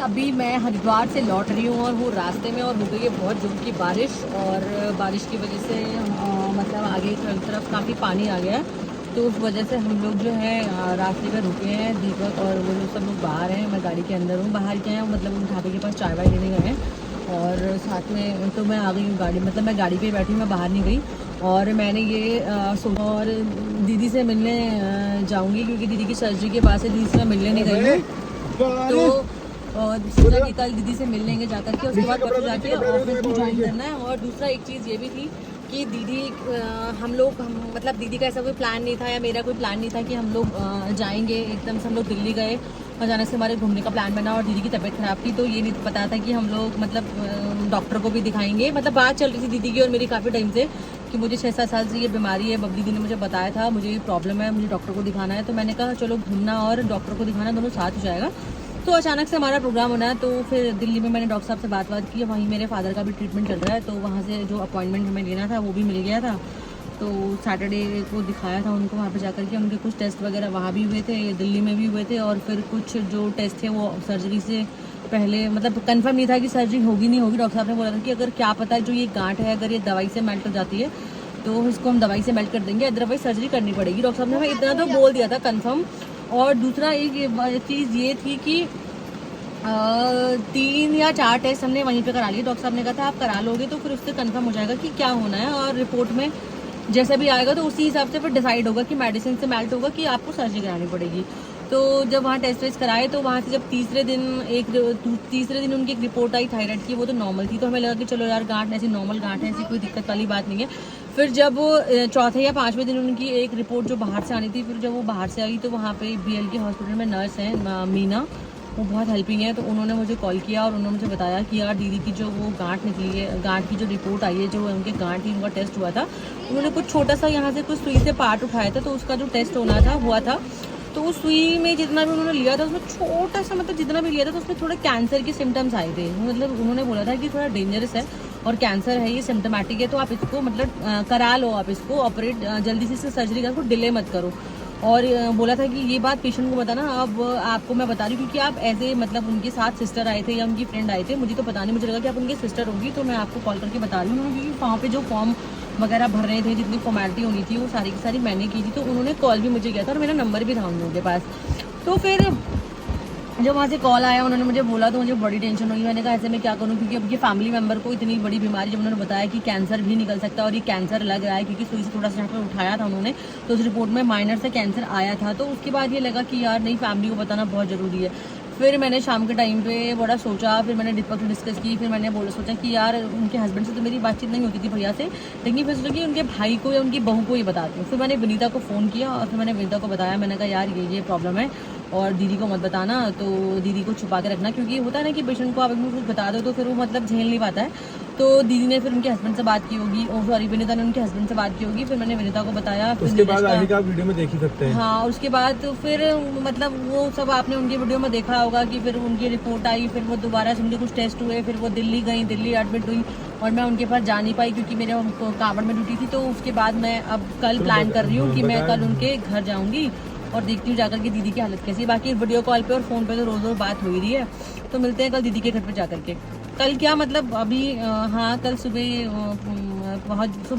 अभी मैं हरिद्वार से लौट रही हूँ और वो रास्ते में और हो गई है बहुत जोर की बारिश। और बारिश की वजह से मतलब आगे की तरफ काफ़ी पानी आ गया है। तो उस वजह से हम लोग जो है रास्ते में रुके हैं। दीपक और वो लोग सब लोग बाहर हैं, मैं गाड़ी के अंदर हूँ। बाहर क्या है मतलब उन ढाबे के पास चाय वाय लेने गए हैं और साथ में तो मैं आ गई हूँ गाड़ी, मतलब मैं गाड़ी पे ही बैठी हूँ, मैं बाहर नहीं गई। और मैंने ये सोचा और दीदी से मिलने जाऊँगी क्योंकि दीदी की सर्जरी के बाद से दीदी से मैं मिलने नहीं गई हूँ। तो और सोचा कि कल दीदी से मिल लेंगे जाकर के, उसके बाद परसों जाके ऑफिस भी ज्वाइन करना है। और दूसरा एक चीज़ ये भी थी कि दीदी मतलब दीदी का ऐसा कोई प्लान नहीं था या मेरा कोई प्लान नहीं था कि हम लोग जाएंगे। एकदम से हम लोग दिल्ली गए, अचानक से हमारे घूमने का प्लान बना और दीदी की तबीयत ख़राब थी, तो ये नहीं पता था कि हम लोग मतलब डॉक्टर को भी दिखाएंगे। मतलब बात चल रही थी दीदी की और मेरी काफ़ी टाइम से कि मुझे 6-7 साल से ये बीमारी है। बबली दीदी ने मुझे बताया था मुझे ये प्रॉब्लम है, मुझे डॉक्टर को दिखाना है। तो मैंने कहा चलो घूमना और डॉक्टर को दिखाना दोनों साथ हो जाएगा। तो अचानक से हमारा प्रोग्राम होना है, तो फिर दिल्ली में मैंने डॉक्टर साहब से बात की। वहीं मेरे फादर का भी ट्रीटमेंट चल रहा है, तो वहाँ से जो अपॉइंटमेंट हमें लेना था वो भी मिल गया था। तो सैटरडे को दिखाया था उनको वहाँ पे जाकर के। उनके कुछ टेस्ट वगैरह वहाँ भी हुए थे, दिल्ली में भी हुए थे। और फिर कुछ जो टेस्ट थे वो सर्जरी से पहले मतलब कंफर्म नहीं था कि सर्जरी होगी नहीं होगी। डॉक्टर साहब ने बोला था कि अगर क्या पता है जो ये गांठ है अगर ये दवाई से मेल्ट हो जाती है तो इसको हम दवाई से मेल्ट कर देंगे, अदरवाइज सर्जरी करनी पड़ेगी। डॉक्टर साहब ने हमें इतना तो बोल दिया था कंफर्म। और दूसरा एक चीज़ ये थी कि 3 या 4 टेस्ट हमने वहीं पे करा लिए। डॉक्टर साहब ने कहा था आप करा लोगे तो फिर उससे कंफर्म हो जाएगा कि क्या होना है, और रिपोर्ट में जैसा भी आएगा तो उसी हिसाब से फिर डिसाइड होगा कि मेडिसिन से मेल्ट होगा कि आपको सर्जरी करानी पड़ेगी। तो जब वहाँ टेस्ट वेस्ट कराए तो वहाँ से जब तीसरे दिन उनकी एक रिपोर्ट आई थायराइड की, वो तो नॉर्मल थी। तो हमें लगा कि चलो यार गांठ ऐसी नॉर्मल गांठ है, ऐसी कोई दिक्कत वाली बात नहीं है। फिर जब चौथे या 5वें दिन उनकी एक रिपोर्ट जो बाहर से आनी थी, फिर जब वो बाहर से आई तो वहाँ पे BL के हॉस्पिटल में नर्स हैं मीना, वो बहुत हेल्पिंग है। तो उन्होंने मुझे कॉल किया और उन्होंने मुझे बताया कि यार दीदी की जो वो गांठ निकली है, गांठ की जो रिपोर्ट आई है, जो उनके गांठ की उनका टेस्ट हुआ था, उन्होंने कुछ छोटा सा यहाँ से कुछ सुई से पार्ट उठाया था, तो उसका जो टेस्ट होना था हुआ था। तो उस सुई में जितना भी उन्होंने लिया था उसमें छोटा सा मतलब जितना भी लिया था तो उसमें थोड़े कैंसर के सिम्टम्स आए थे। मतलब उन्होंने बोला था कि थोड़ा डेंजरस है और कैंसर है, ये सिम्टमेटिक है, तो आप इसको मतलब करा लो, आप इसको ऑपरेट जल्दी से इससे सर्जरी करो, डिले मत करो। और बोला था कि ये बात पेशेंट को बताना। अब आपको मैं बता रही हूँ क्योंकि आप ऐसे मतलब उनके साथ सिस्टर आए थे या उनकी फ्रेंड आए थे, मुझे तो पता नहीं, मुझे लगा कि आप उनकी सिस्टर होगी, तो मैं आपको कॉल करके बता रही हूँ। क्योंकि वहाँ पे जो फॉर्म वगैरह भर रहे थे, जितनी फॉर्मेलिटी होनी थी वो सारी की सारी मैंने की थी। तो उन्होंने कॉल भी मुझे किया था और मेरा नंबर भी था उन लोगों के पास। तो फिर जब वहाँ से कॉल आया उन्होंने मुझे बोला तो मुझे बड़ी टेंशन हुई। मैंने कहा ऐसे मैं क्या करूँ, क्योंकि अब ये फैमिली मेंबर को इतनी बड़ी बीमारी, जब उन्होंने बताया कि कैंसर भी निकल सकता है और ये कैंसर लग रहा है क्योंकि सुई से थोड़ा सा यहाँ पर उठाया था उन्होंने, तो उस रिपोर्ट में माइनर से कैंसर आया था। तो उसके बाद ये लगा कि यार नहीं, फैमिली को बताना बहुत ज़रूरी है। फिर मैंने शाम के टाइम पे बड़ा सोचा, फिर मैंने दीपक से डिस्कस की, फिर मैंने सोचा कि यार उनके हस्बैंड से तो मेरी बातचीत नहीं होती थी भैया से, लेकिन फिर सोचा कि उनके भाई को या उनकी बहू को ही बताती हूँ। फिर मैंने विनीता को फ़ोन किया और फिर मैंने विनीता को बताया। मैंने कहा यार ये प्रॉब्लम है और दीदी को मत बताना, तो दीदी को छुपा के रखना, क्योंकि होता है ना कि पेशेंट को आप अगर कुछ बता दो तो फिर वो मतलब झेल नहीं पाता है। तो दीदी ने फिर उनके हस्बैंड से बात की होगी, सॉरी विनीता ने उनके हस्बैंड से बात की होगी। फिर मैंने विनीता को बताया, फिर उसके बाद आगे का आप वीडियो में देख ही सकते हैं। हाँ, उसके बाद फिर मतलब वो सब आपने उनकी वीडियो में देखा होगा कि फिर उनकी रिपोर्ट आई, फिर वो दोबारा से उनके कुछ टेस्ट हुए, फिर वो दिल्ली गई, दिल्ली एडमिट हुई और मैं उनके पास जा नहीं पाई क्योंकि मेरे कांवड़ में ड्यूटी थी। तो उसके बाद मैं अब कल प्लान कर रही हूँ कि मैं कल उनके घर जाऊँगी और देखती हूँ जाकर के दीदी की हालत कैसी है। बाकी वीडियो कॉल पे और फ़ोन पे तो रोज़ रोज़ बात हो ही रही है। तो मिलते हैं कल दीदी के घर पे जाकर के। कल क्या मतलब अभी हाँ, कल सुबह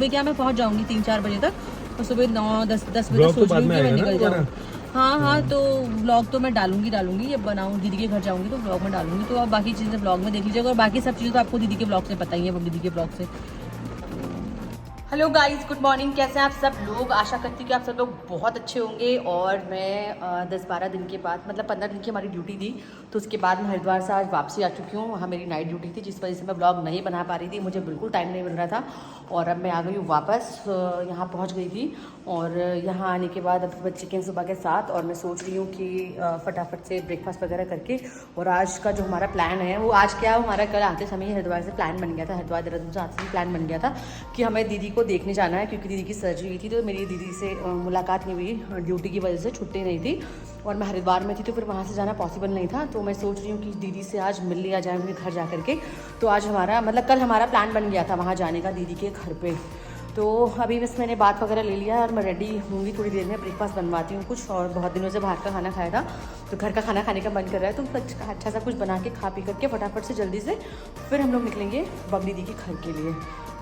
क्या मैं पहुँच जाऊँगी 3-4 बजे तक, और सुबह 9-10 बजे सोच रही हूँ कि मैं निकल जाऊँ। हाँ, तो ब्लॉग तो मैं डालूंगी, ये बनाऊँ दीदी के घर जाऊँगी तो ब्लॉग में डालूंगी। तो आप बाकी चीज़ें ब्लॉग में देख लीजिएगा और बाकी सब चीज़ें तो आपको दीदी के ब्लॉग से पता ही है, दीदी के ब्लॉग से। हेलो गाइस, गुड मॉर्निंग, कैसे हैं आप सब लोग। आशा करती हूँ कि आप सब लोग बहुत अच्छे होंगे। और मैं 10-12 दिन के बाद मतलब 15 दिन की हमारी ड्यूटी थी, तो उसके बाद मैं हरिद्वार से आज वापसी आ चुकी हूँ। वहाँ मेरी नाइट ड्यूटी थी जिस वजह से मैं ब्लॉग नहीं बना पा रही थी, मुझे बिल्कुल टाइम नहीं मिल रहा था। और अब मैं आ गई हूँ वापस, यहाँ पहुँच गई थी। और यहाँ आने के बाद अब बच्चे के सुबह के 7 और मैं सोच रही हूँ कि फटाफट से ब्रेकफास्ट वगैरह करके, और आज का जो हमारा प्लान है वो आज क्या है, हमारा कल आते समय हरिद्वार से प्लान बन गया था, हरिद्वार देहरादून से आते समय प्लान बन गया था कि हमें दीदी को देखने जाना है, क्योंकि दीदी की सर्जरी हुई थी। तो मेरी दीदी से मुलाकात नहीं हुई, ड्यूटी की वजह से छुट्टी नहीं थी और मैं हरिद्वार में थी, तो फिर वहाँ से जाना पॉसिबल नहीं था। तो मैं सोच रही हूँ कि दीदी से आज मिल लिया जाए उनके घर जा करके। तो आज हमारा मतलब कल हमारा प्लान बन गया था वहाँ जाने का, दीदी के घर पे। तो अभी बस मैंने बात वगैरह ले लिया और मैं रेडी होंगी थोड़ी देर में, ब्रेकफास्ट बनवाती हूँ कुछ, और बहुत दिनों से बाहर का खाना खाया था तो घर का खाना खाने का मन कर रहा है, तो अच्छा सा कुछ बना के खा पी करके फटाफट से जल्दी से फिर हम लोग निकलेंगे बबली दी के घर के लिए।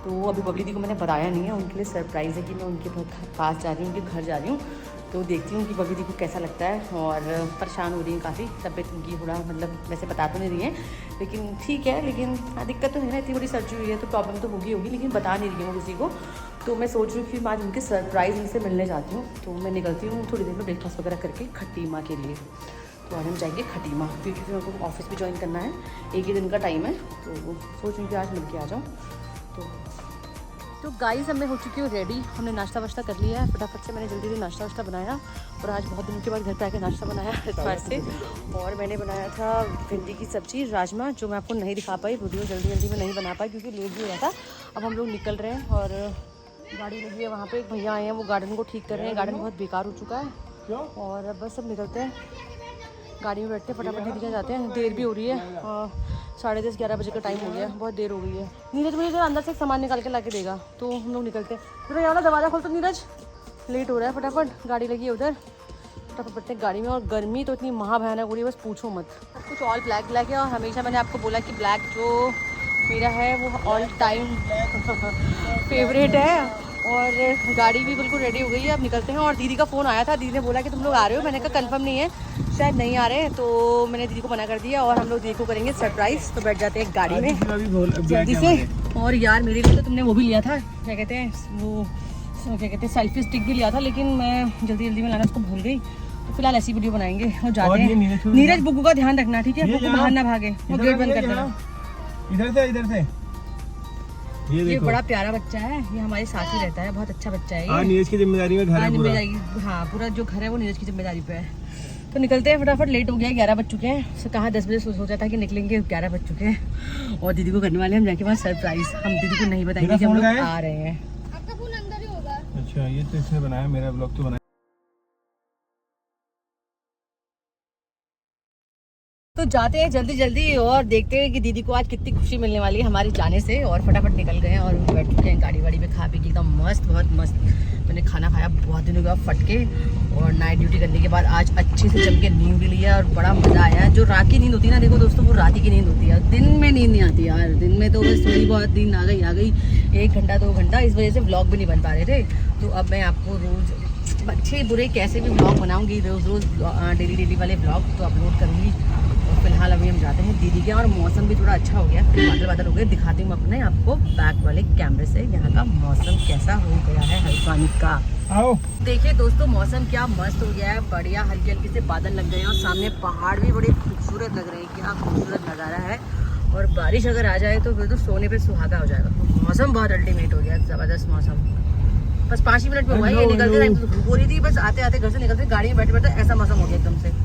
तो अभी बबली दी को मैंने बताया नहीं है, उनके लिए सरप्राइज़ है कि मैं उनके पास जा रही हूँ, उनके घर जा रही हूँ। तो देखती हूँ कि बबली दी को कैसा लगता है, और परेशान हो रही है काफ़ी, तबीयत उनकी थोड़ा मतलब वैसे बता तो नहीं रही है लेकिन ठीक है, लेकिन दिक्कत तो है ना, इतनी बड़ी सर्जरी हुई है तो प्रॉब्लम तो होगी लेकिन बता नहीं रही हूँ किसी को। तो मैं सोच रही हूँ कि मैं आज उनके सरप्राइज़ उनसे मिलने जाती हूँ, तो मैं निकलती हूँ थोड़ी देर में ब्रेकफास्ट वगैरह करके खटीमा के लिए। तो आज हम जाएंगे खटीमा, क्योंकि फिर मेरे को ऑफिस भी ज्वाइन करना है, एक ही दिन का टाइम है, तो सोच रही हूँ कि आज मिल के आ जाऊँ। तो गाइस अब मैं हो चुकी हूँ रेडी, हमने नाश्ता वाश्ता कर लिया है, फटाफट से मैंने जल्दी से नाश्ता वाश्ता बनाया, और आज बहुत दिनों के बाद घर पे आके नाश्ता बनाया इतवार से। और मैंने बनाया था भिंडी की सब्ज़ी, राजमा, जो मैं आपको नहीं दिखा पाई, वीडियो जल्दी में नहीं बना पाई क्योंकि लेट भी हो रहा था। अब हम लोग निकल रहे हैं और गाड़ी लगी है वहाँ पे, एक भैया आए हैं वो गार्डन को ठीक कर रहे हैं, गार्डन बहुत बेकार हो चुका है। और अब बस सब निकलते हैं, गाड़ी में बैठते हैं, फटाफट दीदी जाते हैं, देर भी हो रही है, 10:30-11 बजे का टाइम हो गया, बहुत देर हो गई है। नीरज मुझे जरा अंदर से सामान निकाल के ला के देगा, तो हम लोग निकलते हैं। तो यहाँ दरवाज़ा खोल तो नीरज, लेट हो रहा है, फटाफट गाड़ी लगी है उधर, फटाफट बैठते हैं गाड़ी में। और गर्मी तो इतनी महाभयानक हो रही है, बस पूछो मत, सब कुछ ऑल ब्लैक है, और हमेशा मैंने आपको बोला कि ब्लैक जो मेरा है वो ऑल टाइम फेवरेट है। और गाड़ी भी बिल्कुल रेडी हो गई है, अब निकलते हैं। और दीदी का फ़ोन आया था, दीदी ने बोला कि तुम लोग आ रहे हो, मैंने कहा कंफर्म नहीं है, शायद नहीं आ रहे हैं, तो मैंने दीदी को मना कर दिया। और हम लोग दीदी को करेंगे सरप्राइज़, तो बैठ जाते हैं गाड़ी में जल्दी से। और यार मेरे लिए तो तुमने वो भी लिया था, क्या कहते हैं वो, क्या कहते हैं सेल्फी स्टिक भी लिया था, लेकिन मैं जल्दी में लाना उसको भूल गई। तो फिलहाल ऐसी वीडियो बनाएंगे और जाते हैं। नीरज बुक्कू का ध्यान रखना, ठीक है, बुक्कू बाहर ना भागे, वो गेट बंद कर देना। इधर से ये बड़ा प्यारा बच्चा है, ये हमारे साथ ही रहता है, बहुत अच्छा बच्चा है ये। नीरज की जिम्मेदारी में घर है पूरा। हाँ, पूरा जो घर है वो नीरज की जिम्मेदारी पे है। तो निकलते हैं फटाफट, लेट हो गया, 11 बज चुके हैं। तो कहाँ 10 बजे सोचा था कि निकलेंगे, 11 बज चुके हैं। और दीदी को करने वाले हम जाके वहाँ सरप्राइज, हम दीदी को नहीं बताएंगे कि हम लोग आ रहे हैं। आपका फोन अंदर ही होगा। अच्छा, ये तो इसने बनाया, मेरा ब्लॉग तो बनाया। तो जाते हैं जल्दी और देखते हैं कि दीदी को आज कितनी खुशी मिलने वाली है हमारे जाने से। और फटाफट निकल गए हैं और बैठ चुके हैं गाड़ी वाड़ी में, खा पी के एकदम मस्त, बहुत मस्त। मैंने खाना खाया बहुत दिनों के बाद फट के, और नाइट ड्यूटी करने के बाद आज अच्छे से जम के नींद भी लिया और बड़ा मज़ा आया। जो रात की नींद होती है ना, देखो दोस्तों, वो रात की नींद होती है, दिन में नींद नहीं आती यार। दिन में तो बस थोड़ी बहुत नींद आ गई 1 घंटा 2 घंटा, इस वजह से व्लॉग भी नहीं बन पा रहे थे। तो अब मैं आपको रोज़ अच्छे बुरे कैसे भी व्लॉग बनाऊँगी, रोज़ डेली वाले व्लॉग तो अपलोड करूँगी। फिलहाल अभी हम जाते हैं दीदी के, और मौसम भी थोड़ा अच्छा हो गया, फिर बादल हो गए। दिखाती हूँ अपने आपको बैक वाले कैमरे से यहाँ का मौसम कैसा हो गया है हल्द्वानी का। आओ देखिए दोस्तों, मौसम क्या मस्त हो गया है, बढ़िया, हल्के हल्के से बादल लग गए हैं, और सामने पहाड़ भी बड़े खूबसूरत लग रहे हैं, क्या खूबसूरत नज़ारा है। और बारिश अगर आ जाए तो फिर तो सोने पे सुहागा हो जाएगा। तो मौसम बहुत अल्टीमेट हो गया, ज़बरदस्त मौसम। बस 5 ही मिनट में हुआ है, ये निकलते टाइम तो धूप हो रही थी, बस आते आते घर से निकलते गाड़ी में बैठे बैठे ऐसा मौसम हो गया एकदम से।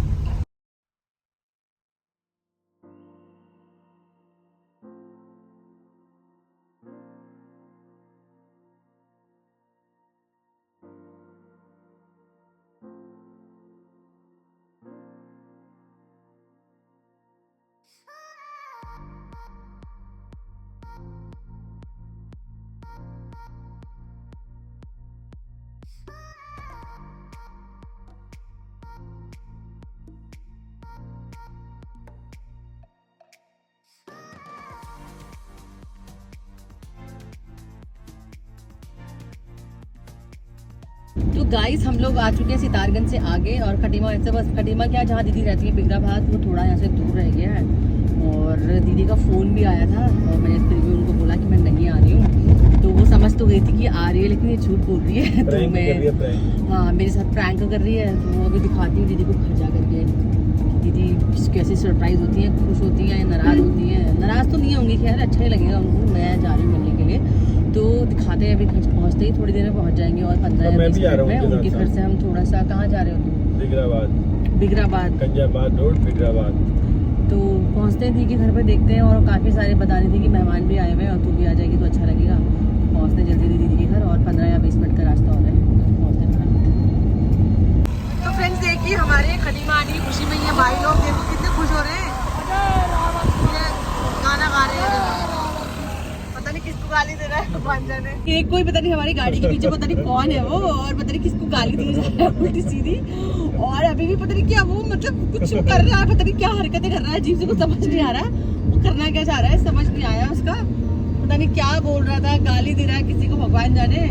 तो गाइस हम लोग आ चुके हैं सितारगंज से आगे, और खटीमा से बस, खटीमा क्या, जहाँ दीदी रहती है बिगराबाद, वो थोड़ा यहाँ से दूर रह गया है। और दीदी का फ़ोन भी आया था, और मैंने फिर भी उनको बोला कि मैं नहीं आ रही हूँ। तो वो समझ तो गई थी कि आ रही है, लेकिन ये झूठ बोल रही है। तो मैं, हाँ, मेरे साथ प्रैंक कर रही है। तो अभी दिखाती हूँ दीदी को घर जा करके, दीदी कैसी सरप्राइज़ होती है, खुश होती हैं, नाराज़ होती हैं। नाराज़ तो नहीं होंगी, खैर अच्छा ही लगेगा उनको, मैं जा रही हूँ मिलने के लिए। तो दिखाते हैं, अभी घर पहुँचते ही थोड़ी देर में पहुँच जाएंगे, और 15 या 20 मिनट में उनके घर से हम थोड़ा सा, कहाँ जा रहे हो? बिगराबाद कंजाबाद रोड, बिगराबाद। तो पहुँचते हैं दीदी के घर पे, देखते हैं। और काफ़ी सारे बता रही थी कि मेहमान भी आए हुए हैं, और तू भी आ जाएगी तो अच्छा लगेगा। पहुँचते हैं जल्दी दीदी के घर, और 15 या 20 मिनट का रास्ता हो रहा है, पहुँचते हैं। तो फ्रेंड्स देखिए, हमारे खटीमा आने की खुशी में ये भाई लोग देखो कितने खुश हो रहे हैं, गाना गा रहे हैं, पता नहीं किसको गाली दे रहा है भगवान जाने। एक कोई पता नहीं हमारी गाड़ी के पीछे पता नहीं कौन है वो, और पता नहीं किसको गाली दी जा रहा है उल्टी सीधी, और अभी भी पता नहीं क्या वो मतलब कुछ कर रहा है, पता नहीं क्या हरकतें कर रहा है अजीब से, कुछ समझ नहीं आ रहा वो करना क्या चाह रहा है, समझ नहीं आया उसका, पता नहीं क्या बोल रहा था, गाली दे रहा है किसी को भगवान जाने,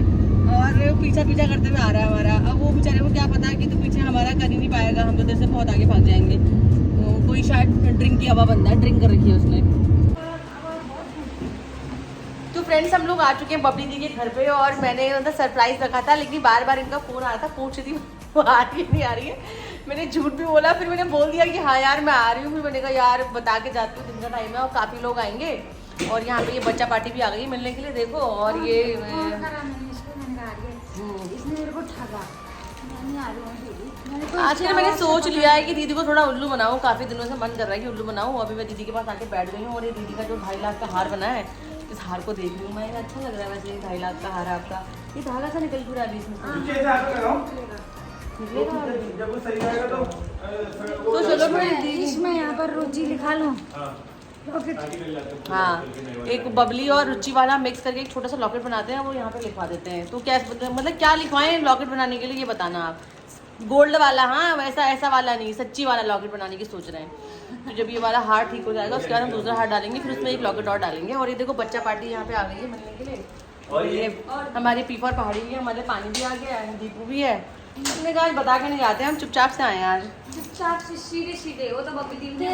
और पीछा पीछा करते हुए आ रहा है हमारा। अब वो बेचारे को क्या पता कि तो पीछे हमारा कर ही नहीं पाएगा, हम तो तेरे से बहुत आगे भाग जाएंगे। तो कोई शायद ड्रिंक किया हुआ बंदा है, ड्रिंक कर रखी है उसने। तो फ्रेंड्स हम लोग आ चुके हैं बबली दी के घर पे, और मैंने मतलब सरप्राइज रखा था, लेकिन बार बार इनका फोन आ रहा था, पूछ रही थी वो आ रही है नहीं आ रही है। मैंने झूठ भी बोला, फिर मैंने बोल दिया कि हाँ यार मैं आ रही हूँ, फिर मैंने कहा यार बता के जाती हूँ, दिन का टाइम है और काफ़ी लोग आएंगे, और यहाँ पे ये बच्चा पार्टी भी आ गई मिलने के लिए, देखो। और ये इसने मेरे को ठगा, मैं नहीं आ रही हूँ। आजकल मैंने सोच लिया है कि दीदी को थोड़ा उल्लू बनाऊँ, काफ़ी दिनों से मन कर रहा है कि उल्लू बनाऊँ। अभी मैं दीदी के पास आके बैठ गई हूँ, और ये दीदी का जो 2.5 लाख का हार बना है, इस हार को देख रही हूँ मैं, अच्छा लग रहा है वैसे। 2.5 लाख का हार आपका, ये धागा सा निकल पूरा अभी इसमें जब वो सही आएगा तो चलो मैं इसमें यहाँ पर रुचि लिखा लूँ। हाँ, एक बबली और रुचि वाला मिक्स करके एक छोटा सा लॉकेट बनाते हैं, वो यहाँ पे लिखवा देते हैं। तो क्या मतलब क्या लिखवाएं लॉकेट बनाने के लिए, ये बताना आप। गोल्ड वाला, हाँ वैसा ऐसा वाला नहीं, सच्ची वाला लॉकेट बनाने की सोच रहे हैं। तो जब ये वाला हार ठीक हो जाएगा उसके बाद हम दूसरा हार डालेंगे, फिर उसमें एक लॉकेट और डालेंगे। और ये देखो बच्चा पार्टी यहाँ पे आ गई है मिलने के लिए, और ये हमारी पीपर पहाड़ी भी है, हमारे पानी भी आ गया है, दीपू भी है। हमने कहा आज बता के नहीं जाते, हम चुपचाप से आए हैं आज। चुपचाप से सीधे सीधे, वो तो बबली दी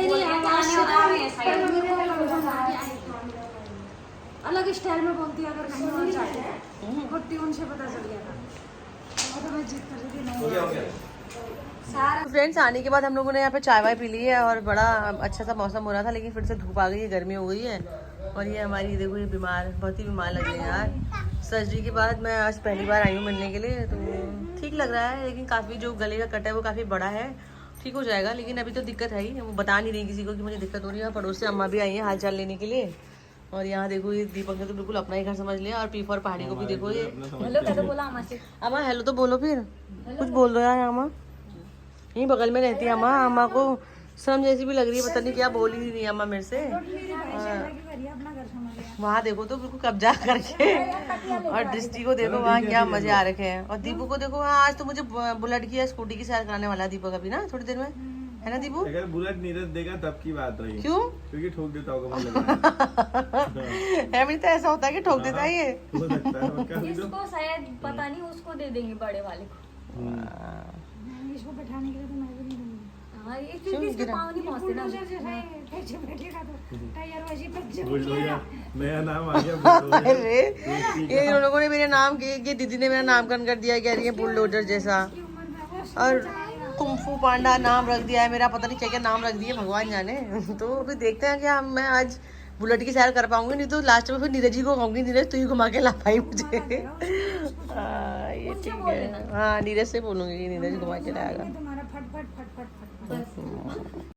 अलग स्टाइल में बोलती है, अगर नहीं होना चाहते वो ट्यून से पता चल गया था, वो तो मैं जिद कर रही थी नहीं। सारा फ्रेंड्स आने के बाद हम लोगों ने यहाँ पे चाय वाय पी ली है, और बड़ा अच्छा सा मौसम हो रहा था, लेकिन फिर से धूप आ गई है, गर्मी हो गई है। और ये हमारी देखो ये बीमार, बहुत ही बीमार लग रही है यार। सर्जरी के बाद मैं आज पहली बार आई हूँ मिलने के लिए, तो ठीक लग रहा है, लेकिन काफ़ी जो गले का कट है वो काफ़ी बड़ा है, ठीक हो जाएगा, लेकिन अभी तो दिक्कत है ही, वो बता नहीं रही किसी को कि मुझे दिक्कत हो रही है। पड़ोस से अम्मा भी आई है हाल चाल लेने के लिए, और यहाँ देखो ये दीपक ने तो बिल्कुल अपना ही घर समझ लिया, और पीफर पहाड़ी को भी देखो ये। हेलो कैसे बोला अम्मा से? अम्मा हेलो तो बोलो, फिर कुछ बोल दो यार। अम्मा यहीं बगल में रहती है अम्मा, अम्मा को शर्म जैसी भी लग रही है, पता नहीं क्या बोल ही नहीं अम्मा मेरे से। वहाँ देखो तो बिल्कुल कब्जा करके, और दृष्टि को देखो वहाँ क्या मजे आ रखे हैं, और दीपू को देखो वहाँ आज तो मुझे बुलेट की स्कूटी की सैर कराने वाला है दीपक अभी ना थोड़ी देर में, है ना दीपू? अगर बुलेट नीरज देगा तब की बात रही। क्यों? क्योंकि ठोक देता होगा मुझे लग है तो ऐसा होता है कि ठोक देता है ये। हो सकता है, क्या समझो? इसको शायद पता नहीं, उसको दे देंगे बड़े वाले को। इसको बैठाने के लिए तो मैं भी नहीं दूंगी। हाँ ये क्योंकि इसके पाँव नहीं पहुँचते ना। बुलडोजर नया नाम आ गया। अरे ये इन लोगों ने मेरे नाम ये दीदी ने मेरा नामकरण कर दिया, कह रही है बुलडोजर जैसा, और कुंफू पांडा नाम रख दिया है मेरा, पता नहीं क्या क्या नाम रख दिए भगवान जाने। तो अभी देखते हैं क्या मैं आज बुलेट की सैर कर पाऊंगी, नहीं तो लास्ट में फिर नीरज जी को कहूंगी, नीरज तू ही घुमा के ला पाई मुझे। ये ठीक है, हाँ नीरज से बोलूंगी, नीरज घुमा के लाएगा।